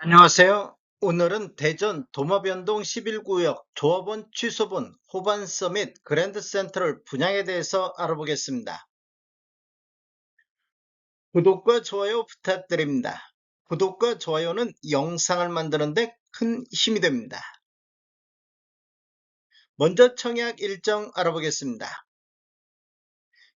안녕하세요. 오늘은 대전 도마변동 11구역 조합원 취소분 호반서 및 그랜드센트럴 분양에 대해서 알아보겠습니다. 구독과 좋아요 부탁드립니다. 구독과 좋아요는 영상을 만드는데 큰 힘이 됩니다. 먼저 청약 일정 알아보겠습니다.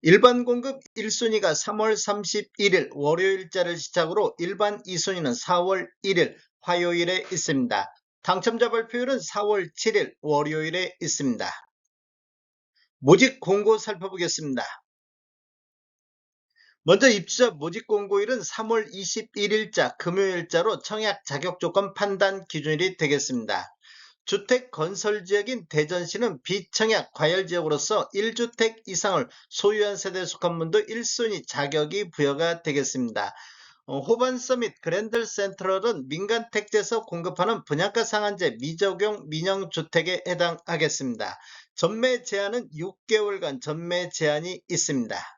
일반 공급 1순위가 3월 31일 월요일자를 시작으로 일반 2순위는 4월 1일 화요일에 있습니다. 당첨자 발표율은 4월 7일 월요일에 있습니다. 모집 공고 살펴보겠습니다. 먼저 입주자 모집 공고일은 3월 21일자 금요일자로 청약 자격 조건 판단 기준일이 되겠습니다. 주택 건설 지역인 대전시는 비청약 과열 지역으로서 1주택 이상을 소유한 세대에 속한 분도 1순위 자격이 부여가 되겠습니다. 호반서 및 그랜드 센트럴은 민간 택지에서 공급하는 분양가 상한제 미적용 민영주택에 해당하겠습니다. 전매 제한은 6개월간 전매 제한이 있습니다.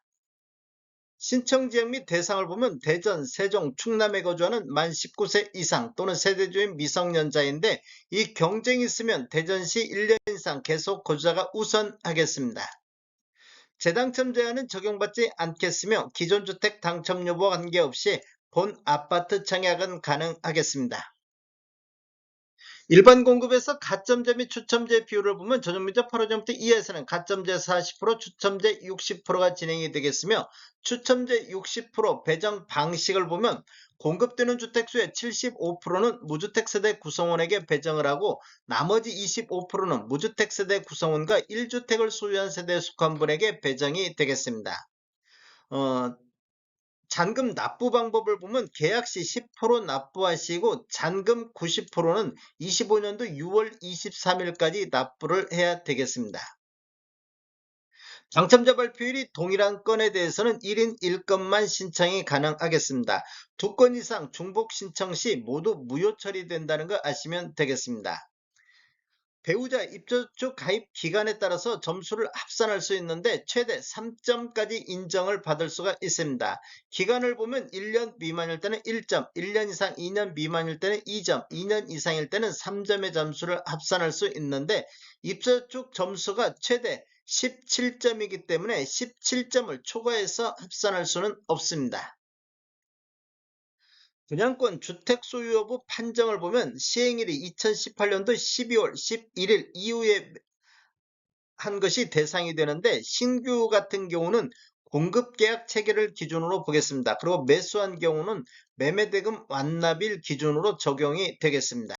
신청지역 및 대상을 보면 대전, 세종, 충남에 거주하는 만 19세 이상 또는 세대주인 미성년자인데 이 경쟁이 있으면 대전시 1년 이상 계속 거주자가 우선하겠습니다. 재당첨 제한은 적용받지 않겠으며 기존 주택 당첨 여부와 관계없이 본 아파트 청약은 가능하겠습니다. 일반 공급에서 가점제 및 추첨제 비율을 보면 전용면적 8호점부터 이하에서는 가점제 40%, 추첨제 60%가 진행이 되겠으며 추첨제 60% 배정 방식을 보면 공급되는 주택수의 75%는 무주택 세대 구성원에게 배정을 하고 나머지 25%는 무주택 세대 구성원과 1주택을 소유한 세대에 속한 분에게 배정이 되겠습니다. 잔금 납부 방법을 보면 계약 시 10% 납부하시고 잔금 90%는 25년도 6월 23일까지 납부를 해야 되겠습니다. 당첨자 발표율이 동일한 건에 대해서는 1인 1건만 신청이 가능하겠습니다. 2건 이상 중복 신청 시 모두 무효 처리된다는 거 아시면 되겠습니다. 배우자 입주주 가입 기간에 따라서 점수를 합산할 수 있는데 최대 3점까지 인정을 받을 수가 있습니다. 기간을 보면 1년 미만일 때는 1점, 1년 이상 2년 미만일 때는 2점, 2년 이상일 때는 3점의 점수를 합산할 수 있는데 입주주 점수가 최대 17점이기 때문에 17점을 초과해서 합산할 수는 없습니다. 분양권 주택 소유 여부 판정을 보면 시행일이 2018년도 12월 11일 이후에 한 것이 대상이 되는데 신규 같은 경우는 공급계약 체계를 기준으로 보겠습니다. 그리고 매수한 경우는 매매대금 완납일 기준으로 적용이 되겠습니다.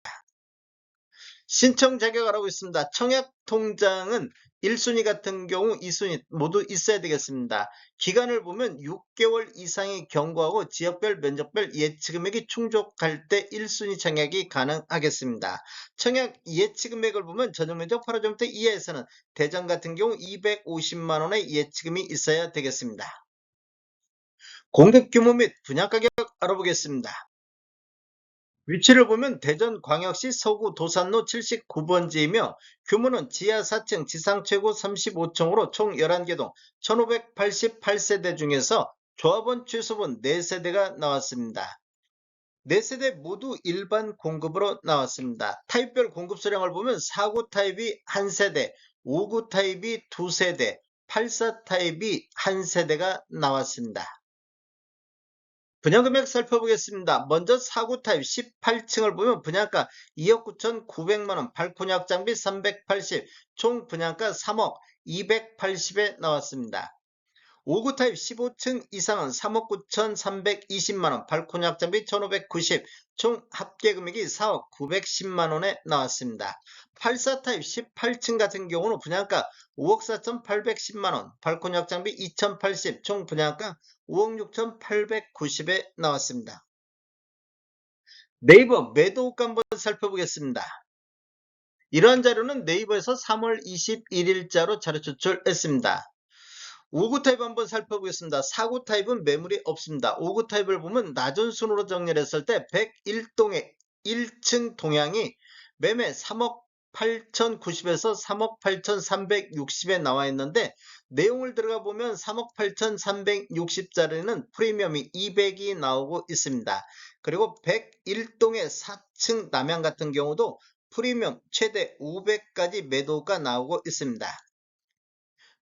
신청 자격 알아보고 있습니다. 청약통장은 1순위 같은 경우 2순위 모두 있어야 되겠습니다. 기간을 보면 6개월 이상의 경과하고 지역별 면적별 예치금액이 충족할 때 1순위 청약이 가능하겠습니다. 청약 예치금액을 보면 전용면적 8호점부터 이하에서는 대전 같은 경우 250만원의 예치금이 있어야 되겠습니다. 공급 규모 및 분양가격 알아보겠습니다. 위치를 보면 대전광역시 서구 도산로 79번지이며 규모는 지하 4층 지상 최고 35층으로 총 11개 동 1588세대 중에서 조합원 취소분 4세대가 나왔습니다. 4세대 모두 일반 공급으로 나왔습니다. 타입별 공급 수량을 보면 4구 타입이 1세대, 5구 타입이 2세대, 84 타입이 1세대가 나왔습니다. 분양금액 살펴보겠습니다. 먼저 4구 타입 18층을 보면 분양가 2억 9,900만원, 발코니 확장비 380, 총 분양가 3억 280에 나왔습니다. 5구 타입 15층 이상은 3억 9,320만원, 발코니 확장비 1,590, 총 합계금액이 4억 910만원에 나왔습니다. 84 타입 18층 같은 경우는 분양가 5억 4,810만원, 발코니 확장비 2,080, 총 분양가 5억 6,890에 나왔습니다. 네이버 매도가 한번 살펴보겠습니다. 이러한 자료는 네이버에서 3월 21일자로 자료 추출했습니다. 5구 타입 한번 살펴보겠습니다. 4구 타입은 매물이 없습니다. 5구 타입을 보면 낮은 순으로 정렬했을 때 101동의 1층 동향이 매매 3억 8,090에서 3억 8,360에 나와 있는데 내용을 들어가 보면 3억 8,360짜리는 프리미엄이 200이 나오고 있습니다. 그리고 101동의 4층 남양 같은 경우도 프리미엄 최대 500까지 매도가 나오고 있습니다.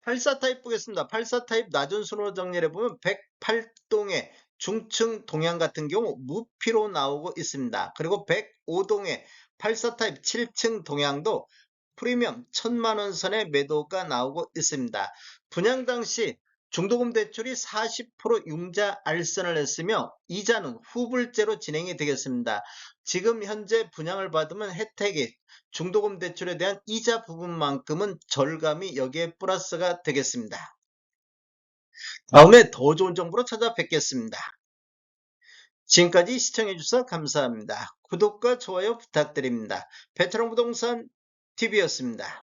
84 타입 보겠습니다. 84 타입 낮은 순으로 정리를 해보면 108동의 중층 동양 같은 경우 무피로 나오고 있습니다. 그리고 105동의 84 타입 7층 동양도 프리미엄 1,000만원 선의 매도가 나오고 있습니다. 분양 당시 중도금 대출이 40% 융자 알선을 했으며 이자는 후불제로 진행이 되겠습니다. 지금 현재 분양을 받으면 혜택이 중도금 대출에 대한 이자 부분만큼은 절감이 여기에 플러스가 되겠습니다. 다음에 더 좋은 정보로 찾아뵙겠습니다. 지금까지 시청해주셔서 감사합니다. 구독과 좋아요 부탁드립니다. 베테랑 부동산 TV였습니다.